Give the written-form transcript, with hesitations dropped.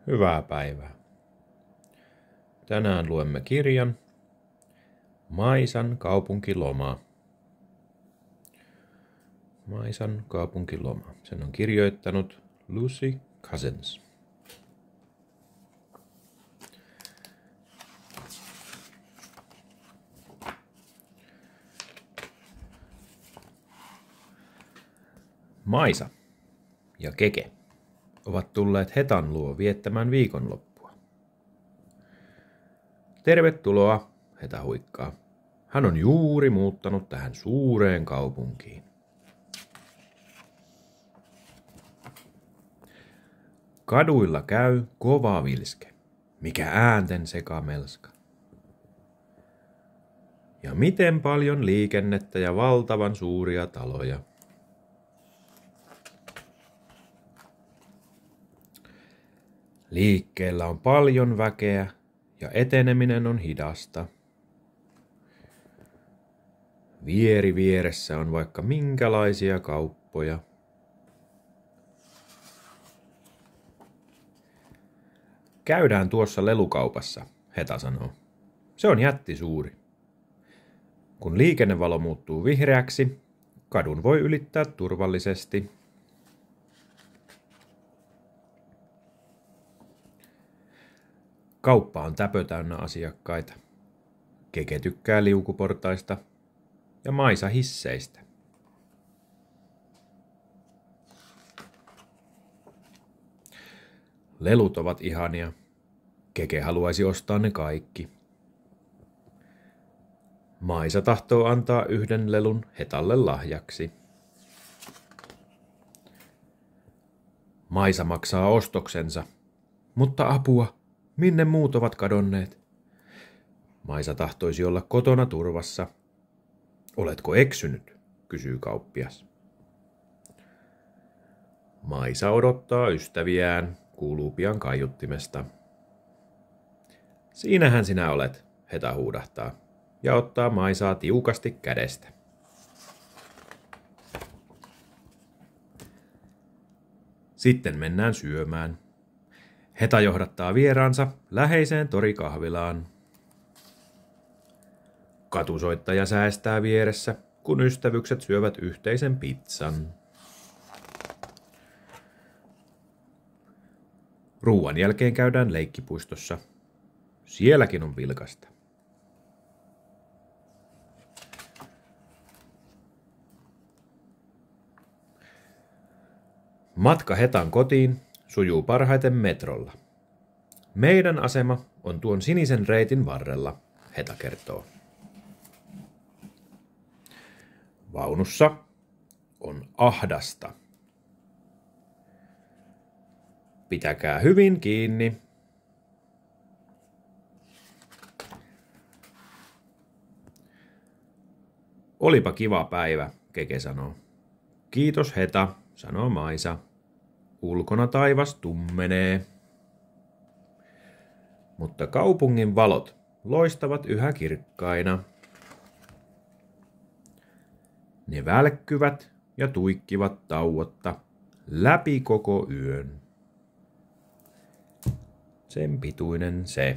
Hyvää päivää. Tänään luemme kirjan Maisan kaupunkiloma. Maisan kaupunkiloma. Sen on kirjoittanut Lucy Cousins. Maisa ja Keke ovat tulleet Hetan luo viettämään viikonloppua. Tervetuloa, Heta huikkaa. Hän on juuri muuttanut tähän suureen kaupunkiin. Kaduilla käy kova vilske, mikä äänten sekamelska. Ja miten paljon liikennettä ja valtavan suuria taloja. Liikkeellä on paljon väkeä ja eteneminen on hidasta. Vieri vieressä on vaikka minkälaisia kauppoja. Käydään tuossa lelukaupassa, Heta sanoo. Se on jättisuuri. Kun liikennevalo muuttuu vihreäksi, kadun voi ylittää turvallisesti. Kauppa on täpö täynnä asiakkaita. Keke tykkää liukuportaista ja Maisa hisseistä. Lelut ovat ihania. Keke haluaisi ostaa ne kaikki. Maisa tahtoo antaa yhden lelun Hetalle lahjaksi. Maisa maksaa ostoksensa, mutta apua! Minne muut ovat kadonneet? Maisa tahtoisi olla kotona turvassa. Oletko eksynyt? Kysyy kauppias. Maisa odottaa ystäviään, kuuluu pian kaiuttimesta. Siinähän sinä olet, Heta huudahtaa ja ottaa Maisaa tiukasti kädestä. Sitten mennään syömään. Heta johdattaa vieraansa läheiseen torikahvilaan. Katusoittaja säästää vieressä, kun ystävykset syövät yhteisen pizzan. Ruuan jälkeen käydään leikkipuistossa. Sielläkin on vilkasta. Matka Hetan kotiin sujuu parhaiten metrolla. Meidän asema on tuon sinisen reitin varrella, Heta kertoo. Vaunussa on ahdasta. Pitäkää hyvin kiinni. Olipa kiva päivä, Keke sanoo. Kiitos Heta, sanoo Maisa. Ulkona taivas tummenee. Mutta kaupungin valot loistavat yhä kirkkaina. Ne välkkyvät ja tuikkivat tauotta läpi koko yön. Sen pituinen se.